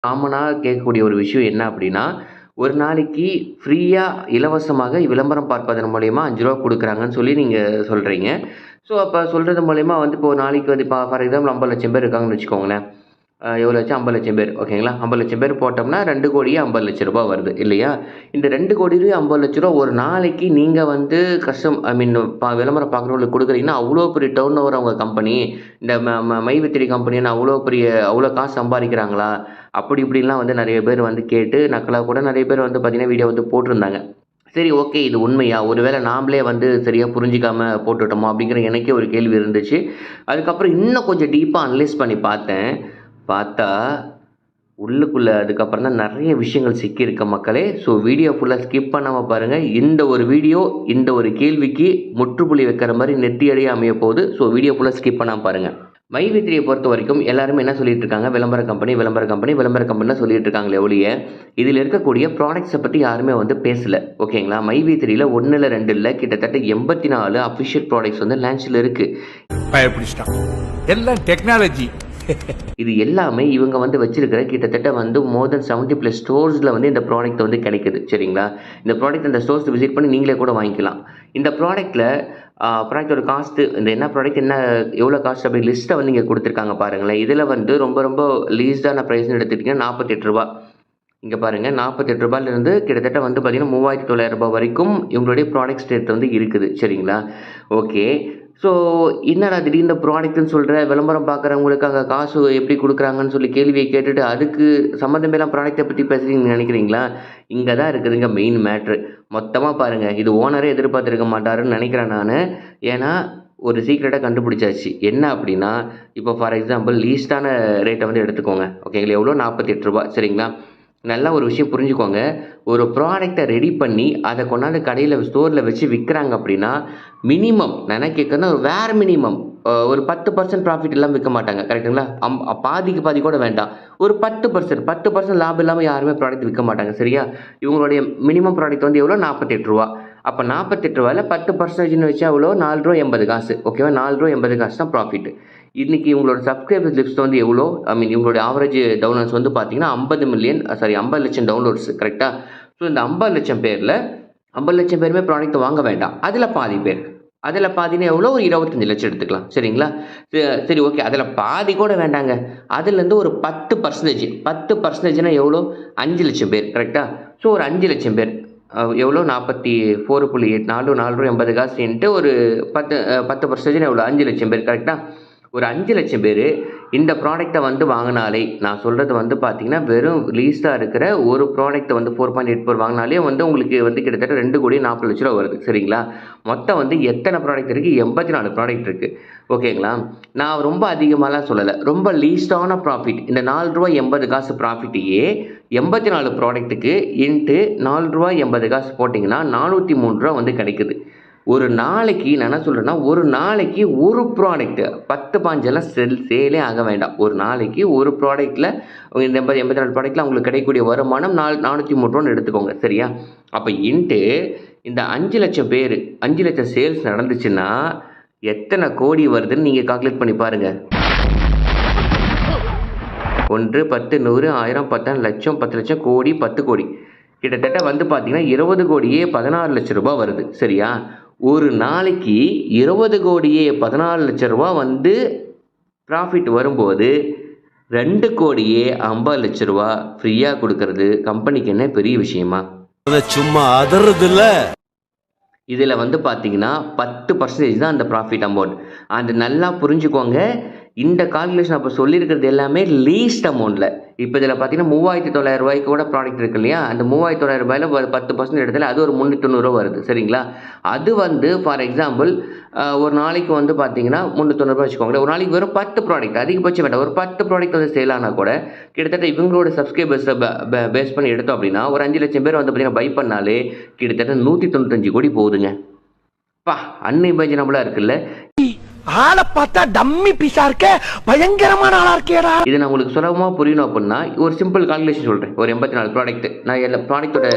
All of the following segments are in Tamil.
காமனாக கேட்கக்கூடிய ஒரு விஷயம் என்ன அப்படின்னா, ஒரு நாளைக்கு ஃப்ரீயா இலவசமாக விளம்பரம் பார்ப்பதன் மூலியமா ரூ. 5 குடுக்குறாங்கன்னு சொல்லி நீங்க சொல்றீங்க. ஸோ, அப்ப சொல்றது மூலியமா வந்து இப்போ ஒரு நாளைக்கு வந்து இப்போ ஃபார் எக்ஸாம்பிள் 50,00,000 பேர் இருக்காங்கன்னு வச்சுக்கோங்களேன். எவ்வளோ ஆச்சு? 50,00,000 பேர் ஓகேங்களா? 50,00,000 பேர் போட்டோம்னா 2,50,00,000 வருது இல்லையா? இந்த 2,50,00,000 ஒரு நாளைக்கு நீங்க வந்து ஐ மீன் விளம்பரம் பார்க்குறவங்களுக்கு குடுக்குறீங்கன்னா, அவ்வளோ பெரிய டர்ன் ஓவர் அவங்க கம்பெனி. இந்த ம ம மைவித்திரி கம்பெனின்னு அவ்வளோ காசு சம்பாரிக்கிறாங்களா? அப்படி இப்படின்லாம் வந்து நெறைய பேர் வந்து கேட்டு நக்கலா கூட நெறைய பேர் வந்து பார்த்தீங்கன்னா, வீடியோ வந்து போட்டிருந்தாங்க. சரி, ஓகே. இது உண்மையா? ஒருவேள நாமளே வந்து சரியா புரிஞ்சுக்காம போட்டுட்டோமா? அப்படிங்கிற எனக்கே ஒரு கேள்வி இருந்துச்சு. அதுக்கப்புறம் இன்னும் கொஞ்சம் டீப்பா அனலைஸ் பண்ணி பார்த்தேன். பார்த்தா, உள்ளுக்குள்ள அதுக்கப்புறம் தான் நெறைய விஷயங்கள் சிக்கியிருக்கு மக்களே. ஸோ வீடியோ ஃபுல்லா ஸ்கிப் பண்ணாம பாருங்க. இந்த ஒரு வீடியோ, இந்த ஒரு கேள்விக்கு முற்றுப்புள்ளி வைக்கிற மாரி நெத்தியடியா அமையப்போகுது. ஸோ வீடியோ ஃபுல்லா ஸ்கிப் பண்ணாம பாருங்க. மைவித்திரியை பொறுத்தவரைக்கும் எல்லாருமே என்ன சொல்லிட்டு இருக்காங்க? விளம்பர கம்பெனி, விளம்பர கம்பெனி, விளம்பர கம்பெனி தான் சொல்லிட்டு இருக்காங்களே ஒழிய, இதில இருக்கக்கூடிய ப்ராடக்ட்ஸ பத்தி யாருமே வந்து பேசல. ஓகேங்களா? மைவித்திரியில 1 இல்ல 2 இல்ல கிட்டத்தட்ட 84 அஃபிஷியல் ப்ராடக்ட்ஸ் வந்து லான்ச்ல இருக்கு. பயப்பிடிச்சிட்டான். எல்லாம் டெக்னாலஜி. இது எல்லாமே இவங்க வந்து வச்சிருக்கிற கிட்டத்தட்ட வந்து மோர் தென் 70+ ஸ்டோர்ஸ்ல வந்து இந்த ப்ராடக்ட் வந்து கிடைக்குது. சரிங்களா? இந்த ப்ராடக்ட் அந்த ஸ்டோர்ஸ் விசிட் பண்ணி நீங்களே கூட வாங்கிக்கலாம். இந்த ப்ராடக்ட்ல ப்ராடக்ட்டோட காஸ்ட் இந்த என்ன ப்ராடக்ட் என்ன எவ்வளோ காஸ்ட் அப்படி லிஸ்ட்ட வந்து இங்க குடுத்துருக்காங்க பாருங்களேன். இதுல வந்து ரொம்ப ரொம்ப லீஸ்டான பிரைஸ்ன்னு எடுத்துக்கிட்டீங்கன்னா ரூ. 48. இங்க பாருங்க ரூ. 48லிருந்து கிட்டத்தட்ட வந்து பார்த்தீங்கன்னா ரூ. 3,900 வரைக்கும் இவங்களுடைய ப்ராடக்ட்ஸ் ரேட் வந்து இருக்குது. சரிங்களா? ஓகே. ஸோ, என்னடா திடீர்னு இந்த ப்ராடக்ட்ன்னு சொல்ற, விளம்பரம் பார்க்குறவங்களுக்கு அங்க காசு எப்படி குடுக்குறாங்கன்னு சொல்லி கேள்விய கேட்டுட்டு, அதுக்கு சம்மந்தமே இல்லாம ப்ராடக்ட்ட பத்தி பேசுறீங்கன்னு நெனைக்கிறீங்களா? இங்க தான் இருக்குதுங்க மெயின் மேட்ரு. மொத்தமா பாருங்க. இது ஓனரே எதிர்பார்த்திருக்க மாட்டாருன்னு நெனைக்கிறேன் நானு. ஏன்னா, ஒரு சீக்ரெட்ட கண்டுபிடிச்சாச்சு. என்ன அப்படின்னா, இப்போ ஃபார் எக்ஸாம்பிள் லீஸ்ட்டான ரேட்ட வந்து எடுத்துக்கோங்க. ஓகேங்களா? எவ்வளோ? ரூ. 48 சரிங்களா? நல்லா ஒரு விஷயம் புரிஞ்சுக்கோங்க. ஒரு ப்ராடக்ட்ட ரெடி பண்ணி, அத கொண்டாந்து கடையில ஸ்டோர்ல வச்சு விக்கிறாங்க அப்படின்னா, மினிமம் நான் என்ன கேட்கிறேன்னா, ஒரு வேர் மினிமம் ஒரு 10% ப்ராஃபிட் இல்லாம விக்க மாட்டாங்க. கரெக்ட்டுங்களா? பாதிக்கு பாதி கூட வேண்டாம். ஒரு 10% 10% லாபம் இல்லாம யாருமே ப்ராடக்ட் விக்க மாட்டாங்க. சரியா? இவங்களுடைய மினிமம் ப்ராடக்ட் வந்து எவ்வளோ? ரூ. 48. அப்ப ரூ. 48ல 10%ன்னு வச்சா எவ்வளோ? ரூ. 4.80 ஓகேவா? ரூ. 4.80 தான் ப்ராஃபிட். இன்னைக்கு இவங்களோட சப்ஸ்கிரைபர்ஸ் லிஸ்ட் வந்து எவ்வளோ? ஐ மீன் இவங்களுடைய ஆவரேஜ் டவுன்லோட்ஸ் வந்து பார்த்தீங்கன்னா 50 லட்சம் டவுன்லோட்ஸ் கரெக்ட்டா? ஸோ இந்த 50 லட்சம் பேர்ல 50 லட்சம் பேருமே ப்ராடக்ட் வாங்க வேண்டாம். அதுல பாதி பேர். அதுல பாதின்னா எவ்வளோ? ஒரு 25 லட்சம் எடுத்துக்கலாம். சரிங்களா? சரி ஓகே. அதுல பாதி கூட வேண்டாங்க. அதுலேருந்து ஒரு 10% 10%னா எவ்வளோ? 5 லட்சம் பேர் கரெக்ட்டா? ஸோ ஒரு 5 லட்சம் பேர் எவ்வளோ? 44.8 4.80 இன்ட்டு ஒரு 10% எவ்வளோ? 5 லட்சம் பேர் கரெக்ட்டா? ஒரு 5 லட்சம் பேரு இந்த ப்ராடக்ட்ட வந்து வாங்குனாலே, நான் சொல்றது வந்து பார்த்தீங்கன்னா, வெறும் லீஸ்டா இருக்கிற ஒரு ப்ராடக்ட்ட வந்து 4.84 வாங்குனாலே வந்து உங்களுக்கு வந்து கிட்டத்தட்ட 2,40,00,000 வருது. சரிங்களா? மொத்தம் வந்து எத்தன ப்ராடக்ட் இருக்கு? 84 ப்ராடக்ட் இருக்கு. ஓகேங்களா? நான் ரொம்ப அதிகமாலாம் சொல்லல. ரொம்ப லீஸ்டான ப்ராஃபிட். இந்த ரூ. 4.80 ப்ராஃபிட்டையே 84 ப்ராடக்ட்டுக்கு இன்ட்டு ரூ. 4.80 போட்டீங்கன்னா, ரூ. 403 வந்து கிடைக்குது. ஒரு நாளைக்கு நான் என்ன சொல்றேன்னா, ஒரு நாளைக்கு ஒரு ப்ராடக்ட் 10, 15 சேலே ஆக வேண்டாம். ஒரு நாளைக்கு ஒரு ப்ராடக்ட்ல இந்த 84 ப்ராடக்ட்ல உங்களுக்கு கிடைக்கக்கூடிய வருமானம் ரூ. 403 எடுத்துக்கோங்க. சரியா? அப்ப இன்ட்டு இந்த 5 லட்சம் பேரு 5 லட்சம் சேல்ஸ் நடந்துச்சுன்னா, எத்தன கோடி வருதுன்னு நீங்க கால்குலேட் பண்ணி பாருங்க. 1, 10, 100, 1000, 10 லட்சம், 10 லட்சம், கோடி, 10 கோடி. கிட்டத்தட்ட வந்து பார்த்தீங்கன்னா, 20 கோடியே ரூ. 16,00,000 வருது. சரியா? ஒரு நாளைக்கு 20 கோடியே ரூ. 14,00,000 வந்து ப்ராஃபிட் வரும்போது, 2 கோடியே ரூ. 50,00,000 ஃப்ரீயா குடுக்கறது கம்பெனிக்கு என்ன பெரிய விஷயமா? சும்மா அதறதில்ல. இதுல வந்து பார்த்தீங்கன்னா, 10% தான் அந்த ப்ராஃபிட் அமௌண்ட். அது நல்லா புரிஞ்சுக்கோங்க. இந்த கால்குலேஷன் அப்ப சொல்லியிருக்கிறது எல்லாமே லீஸ்ட் அமௌண்ட்ல. இப்ப இதுல பார்த்தீங்கன்னா, ரூ. 3,900 கூட ப்ராடக்ட் இருக்கு இல்லையா? அந்த ரூ. 3,900 ஒரு 10% எடுத்தாலே அது ஒரு ரூ. 390 வருது. சரிங்களா? அது வந்து ஃபார் எக்ஸாம்பிள் ஒரு நாளைக்கு வந்து பார்த்தீங்கன்னா, ரூ. 390 வச்சுக்கோங்களேன். ஒரு நாளைக்கு வெறும் 10 ப்ராடக்ட் அதிகபட்சம் வேண்டாம். ஒரு 10 ப்ராடக்ட் வந்து சேல் ஆனா கூட, கிட்டத்தட்ட இவங்களோட சப்ஸ்கிரைபர்ஸ பேஸ் பண்ணி எடுத்தோம் அப்படின்னா, ஒரு 5 லட்சம் பேர் வந்து பார்த்தீங்கன்னா, பை பண்ணாலே கிட்டத்தட்ட 195 கோடி போகுதுங்க. அப்பா! அன்இமேஜினபிளா இருக்குல்ல? ஆளை பார்த்தா டம்மி பீஸா இருக்க, பயங்கரமான ஆளா இருக்கேடா. இது நான் உங்களுக்கு சுலபமா புரியணும் அப்படின்னா, ஒரு சிம்பிள் கால்குலேஷன் சொல்றேன். ஒரு 84 ப்ராடக்ட். நான் எல்லா ப்ராடக்ட்டோட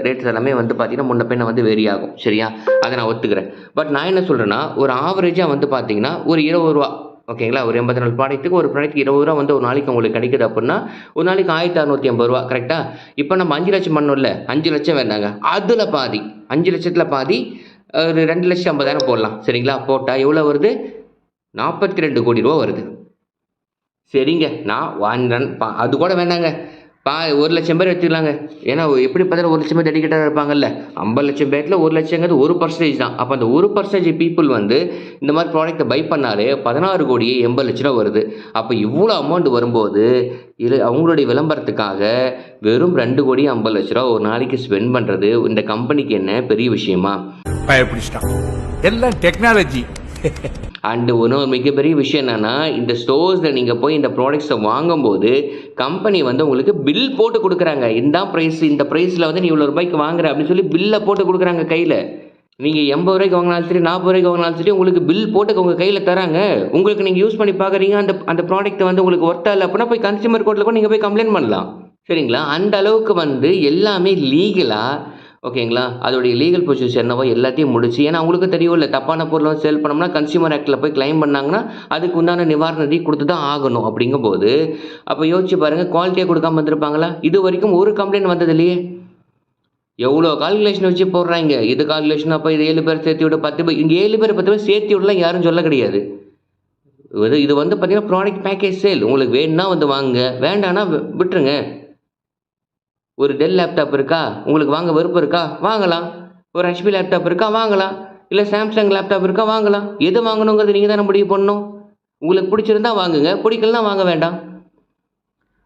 ரேட்ஸ் எல்லாமே வந்து பார்த்தீங்கன்னா, முன்ன பின்ன வந்து வேரி ஆகும். சரியா? அத நான் ஒத்துக்கிறேன். பட் நான் என்ன சொல்றேன்னா, ஒரு ஆவரேஜா வந்து பார்த்தீங்கன்னா, ஒரு ரூ. 20 ஓகேங்களா? ஒரு 84 ப்ராடக்ட்டுக்கு ஒரு ப்ராடக்ட் ரூ. 20 வந்து ஒரு நாளைக்கு உங்களுக்கு கிடைக்குது அப்புட்ன்னா, ஒரு நாளைக்கு ரூ. 1650 கரெக்ட்டா? இப்ப நம்ம 5 லட்சம் பண்ணோம்ல, 5 லட்சம் வேண்டாங்க. அதுல பாதி 5 லட்சத்துல பாதி ஒரு 2,50,000 போடலாம். சரிங்களா? போட்டா எவ்வளோ வருது? ரூ. 42 கோடி வருது. சரிங்க. நான் வாங்குறேன் அது கூட வேண்டாங்க. 1,00,000 பேர் எடுத்துக்கலாங்க. ஏன்னா எப்படி பார்த்தாலும் 1,00,000 பேர் டெடிகேட்டடா இருப்பாங்கல்ல. 50,00,000 பேர்ல 1,00,000ங்கிறது 1% தான். அப்ப அந்த 1% பீப்பிள் வந்து இந்த மாரி ப்ராடக்ட்ட பை பண்ணாலே 16,80,00,000 வருது. அப்ப இவ்ளோ அமௌண்ட் வரும்போது, இது அவங்களுடைய விளம்பரத்துக்காக வெறும் 2,50,00,000 ஒரு நாளைக்கு ஸ்பெண்ட் பண்றது இந்த கம்பெனிக்கு என்ன பெரிய விஷயமா? பயப்பிடிச்சிட்டான். எல்லாம் டெக்னாலஜி. அண்ட் இன்னொரு மிகப்பெரிய விஷயம் என்னன்னா, இந்த ஸ்டோர்ஸ்ல நீங்க போய் இந்த ப்ராடக்ட்ஸ வாங்கும்போது, கம்பெனி வந்து உங்களுக்கு பில் போட்டு குடுக்குறாங்க. இதான் பிரைஸ், இந்த பிரைஸ்ல வந்து நீ இவ்வளோ ரூபாய்க்கு வாங்குற அப்படின்னு சொல்லி பில்ல போட்டு குடுக்குறாங்க கையில. நீங்க ரூ. 80 வாங்கினாலும் சரி, ரூ. 40 வாங்கினாலும் சரி, உங்களுக்கு பில் போட்டு உங்க கையில தராங்க. உங்களுக்கு நீங்க யூஸ் பண்ணி பார்க்குறீங்க. அந்த ப்ராடக்ட் வந்து உங்களுக்கு ஒர்த்தா இல்ல அப்படின்னா போய் கன்சியூமர் கோர்ட்ல கூட நீங்க போய் கம்ப்ளைண்ட் பண்ணலாம். சரிங்களா? அந்த அளவுக்கு வந்து எல்லாமே லீகலா ஓகேங்களா? அதோடைய லீகல் ப்ரொசீஜர் என்னவோ எல்லாத்தையும் முடிச்சு ஏன்னா அவங்களுக்கும் தெரியும்ல தப்பான பொருள வந்து சேல் பண்ணோம்னா கன்சியூமர் ஆக்ட்ல போய் கிளைம் பண்ணாங்கன்னா, அதுக்கு உண்டான நிவாரண நிதி குடுத்து தான் ஆகணும். அப்படிங்கும்போது, அப்ப யோசிச்சு பாருங்க குவாலிட்டியா குடுக்காம இருந்திருப்பாங்களா? இதுவரைக்கும் ஒரு கம்ப்ளைண்ட் வந்தது இல்லையே. எவ்வளோ கால்குலேஷன் வச்சு போடுறாய்ங்க. இது கால்குலேஷன் அப்ப இது 7 பேர் சேர்த்து விடு 10 பேர் இங்க 7 பேர் 10 பேர் சேர்த்து விடலாம் யாரும் சொல்ல கிடையாது. இது வந்து பார்த்தீங்கன்னா, ப்ராடக்ட் பேக்கேஜ் சேல். உங்களுக்கு வேணும்னா வந்து வாங்குங்க. வேண்டான்னா விட்டுருங்க. ஒரு டெல் லேப்டாப் இருக்கா? உங்களுக்கு வாங்க விருப்பம் இருக்கா? வாங்கலாம். ஒரு HP லேப்டாப் இருக்கா? வாங்கலாம். இல்ல Samsung லேப்டாப் இருக்கா? வாங்கலாம். எது வாங்கணுங்கிறது நீங்க தானே முடிவு பண்ணணும். உங்களுக்கு பிடிச்சிருந்தா வாங்குங்க. பிடிக்கலன்னா வாங்க வேண்டாம்.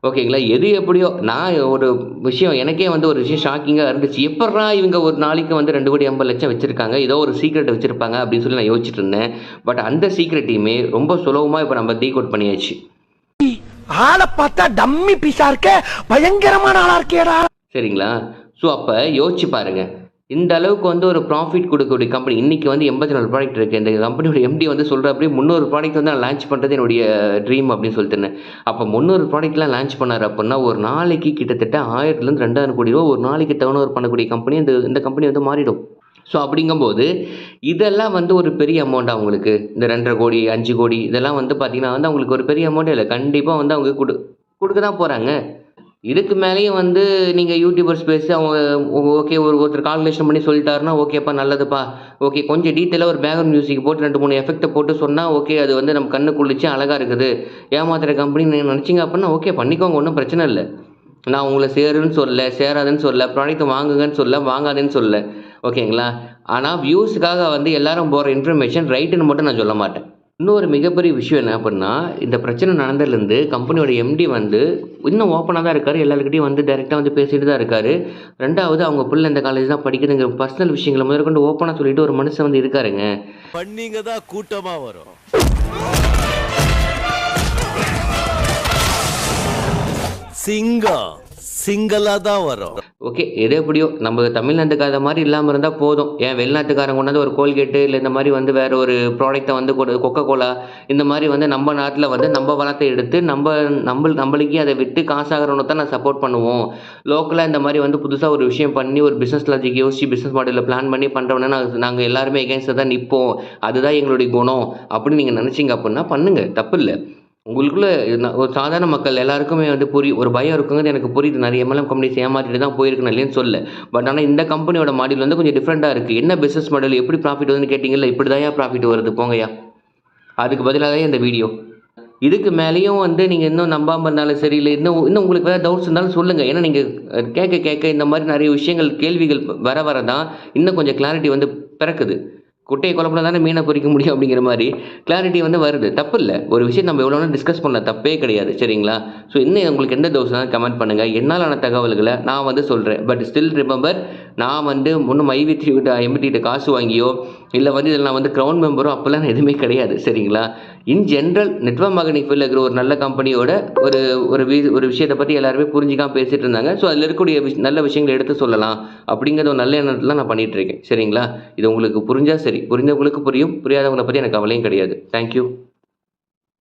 ஓகேங்களா? எது எப்படியோ நான் ஒரு விஷயம் எனக்கே வந்து ஒரு விஷயம் ஷாக்கிங்கா இருந்துச்சு. எப்புட்றா இவங்க ஒரு நாளைக்கு வந்து 2,50,00,000 வச்சிருக்காங்க. ஏதோ ஒரு சீக்ரெட் வச்சிருப்பாங்க அப்படின்னு சொல்லி நான் யோசிச்சுட்டு இருந்தேன். பட் அந்த சீக்ரெட்டையுமே ரொம்ப சுலபமா இப்ப நம்ம டீகோட் பண்ணியாச்சு. ஆளை பார்த்தா டம்மி பீஸா இருக்க, பயங்கரமான ஆளா இருக்கேடா. சரிங்களா? ஸோ அப்ப யோசிச்சு பாருங்க. இந்த அளவுக்கு வந்து ஒரு ப்ராஃபிட் குடுக்கக்கூடிய கம்பெனி இன்னைக்கு வந்து 84 ப்ராடக்ட் இருக்கு. இந்த கம்பெனியோட எம்டி வந்து சொல்றாப்படி 300 ப்ராடக்ட் வந்து நான் லான்ச் பண்றது என்னுடைய ட்ரீம் அப்படின்னு சொல்லிட்டு இருந்தேன். அப்ப 300 ப்ராடக்ட்லாம் லான்ச் பண்ணாரு அப்படின்னா, ஒரு நாளைக்கு கிட்டத்தட்ட 1000லேருந்து 2,000 கோடி ரூபாய் ஒரு நாளைக்கு டர்ன் ஓவர் பண்ணக்கூடிய கம்பெனி இந்த கம்பெனி வந்து மாறிடும். ஸோ அப்படிங்கும்போது, இதெல்லாம் வந்து ஒரு பெரிய அமௌண்ட்டா உங்களுக்கு? இந்த 2,50,00,000 கோடி, 5 கோடி இதெல்லாம் வந்து பார்த்தீங்கன்னா வந்து அவங்களுக்கு ஒரு பெரிய அமௌண்ட்டே இல்ல. கண்டிப்பா வந்து அவங்க குடுக்க தான் போறாங்க. இதுக்கு மேலேயும் வந்து நீங்க யூடியூபர்ஸ் பேசி அவங்க ஓகே ஒருத்தர் கால்குலேஷன் பண்ணி சொல்லிட்டாருன்னா, ஓகேப்பா நல்லதுப்பா. ஓகே கொஞ்சம் டீட்டெயிலா ஒரு பேக்ரவுண்ட் மியூசிக் போட்டு 2, 3 எஃபெக்ட்ட போட்டு சொன்னா, ஓகே அது வந்து நம்ம கண்ணு குளிர்ச்சி அழகா இருக்குது. ஏமாத்துற கம்பெனின்னு நீங்க நினைச்சீங்க அப்படின்னா, ஓகே பண்ணிக்கோங்க ஒண்ணும் பிரச்சனை இல்ல. நான் உங்கள சேருன்னு சொல்லல, சேராதுன்னு சொல்லல, ப்ராடக்ட் வாங்குங்கன்னு சொல்லல, வாங்காதேன்னு சொல்லல. ஓகேங்களா? ஆனா வியூஸ்க்காக வந்து எல்லாரும் போடுற இன்ஃபர்மேஷன் ரைட்டுன்னு மட்டும் நான் சொல்ல மாட்டேன். இன்னொரு மிகப்பெரிய விஷயம் என்ன அப்படின்னா, இந்த பிரச்சனை நடந்ததுலேருந்து கம்பெனியோட எம்டி வந்து இன்னும் ஓப்பனா தான் இருக்காரு. எல்லார்கிட்டயும் வந்து டைரக்ட்டா வந்து பேசிட்டு தான் இருக்காரு. 2வது அவங்க புள்ள இந்த காலேஜ் தான் படிக்குதுங்கிற பர்சனல் விஷயங்கள முதற்கொண்டு ஓப்பனா சொல்லிட்டு ஒரு மனுஷன் வந்து இருக்காருங்க. பண்ணீங்க தான் கூட்டமா வரும். சிங்கம் சிங்களா தான் வரும். ஓகே. எது எப்படியோ நம்ம தமிழ்நாட்டுக்கார மாரி இல்லாம இருந்தா போதும். ஏன் வெளிநாட்டுக்காரங்க கொண்டாந்து ஒரு கோல்கேட்டு இல்ல இந்த மாரி வந்து வேற ஒரு ப்ராடக்ட்ட வந்து கொக்கோ கோலா இந்த மாரி வந்து நம்ம நாட்டுல வந்து நம்ம வளத்தை எடுத்து நம்மளுக்கே அத விட்டு காசாகிறவன தான் நான் சப்போர்ட் பண்ணுவோம். லோக்கலா இந்த மாரி வந்து புதுசா ஒரு விஷயம் பண்ணி ஒரு பிசினஸ் லாஜிக் யோசிச்சு பிசினஸ் மாடல்ல பிளான் பண்ணி பண்றவன நாங்க எல்லாருமே எகைன்ஸ்டா தான் நிப்போம். அதுதான் எங்களுடைய குணம் அப்படின்னு நீங்க நினைச்சீங்க அப்படின்னா பண்ணுங்க. தப்பில்ல. உங்களுக்குள்ள ஒரு சாதாரண மக்கள் எல்லாருக்குமே வந்து ஒரு பயம் இருக்குங்கிறது எனக்கு புரியுது. நிறைய MLM கம்பெனிஸ் ஏமாத்திட்டு தான் போயிருக்குன்னு இல்லைன்னு சொல்லல. பட் ஆனா இந்த கம்பெனியோட மாடல் வந்து கொஞ்சம் டிஃபரெண்டா இருக்கு. என்ன பிசினஸ் மாடல் எப்படி ப்ராஃபிட் வருதுன்னு கேட்டீங்கல்ல, இப்படிதான்யா ப்ராஃபிட் வருது போங்கய்யா. அதுக்கு பதிலா தான் இந்த வீடியோ. இதுக்கு மேலேயும் வந்து நீங்க இன்னும் நம்பாம இருந்தாலும் சரி, இல்ல இன்னும் உங்களுக்கு வேற டவுட்ஸ் இருந்தாலும் சொல்லுங்க. ஏன்னா நீங்க கேட்க இந்த மாதிரி நிறைய விஷயங்கள் கேள்விகள் வர தான் இன்னும் கொஞ்சம் கிளாரிட்டி வந்து பிறக்குது. குட்டையை குழப்பினா தானே மீனை பொரிக்க முடியும் அப்படிங்கிற மாதிரி கிளாரிட்டி வந்து வருது. தப்பு இல்லை. ஒரு விஷயம் நம்ம எவ்வளோ டிஸ்கஸ் பண்ண தப்பே கிடையாது. சரிங்களா? ஸோ இன்னும் உங்களுக்கு எந்த டவுட்ஸ்னாலும் கமெண்ட் பண்ணுங்கள். என்னாலான தகவல்களை நான் வந்து சொல்கிறேன். பட் ஸ்டில் ரிமெம்பர், நான் வந்து முன்னும் எம்பிகிட்ட காசு வாங்கியோ இல்லை வந்து இதில் நான் வந்து க்ரௌண்ட் மெம்பரோ அப்போல்லாம் நான் எதுவுமே கிடையாது. சரிங்களா? இன் ஜென்ரல் நெட்வொர்க் மார்க்கெட்டிங் ஃபீல்டில் இருக்கிற ஒரு நல்ல கம்பெனியோட ஒரு விஷயத்தை பற்றி எல்லாருமே புரிஞ்சிக்காம பேசிட்டு இருந்தாங்க. ஸோ அதில் இருக்கக்கூடிய நல்ல விஷயங்களை எடுத்து சொல்லலாம் அப்படிங்கிறது ஒரு நல்ல எண்ணத்தில் நான் பண்ணிட்டு இருக்கேன். சரிங்களா? இது உங்களுக்கு புரிஞ்சா சரி, புரிஞ்சவங்களுக்கு புரியும், புரியாதவங்களை பற்றி எனக்கு கவலையும் கிடையாது. தேங்க்யூ.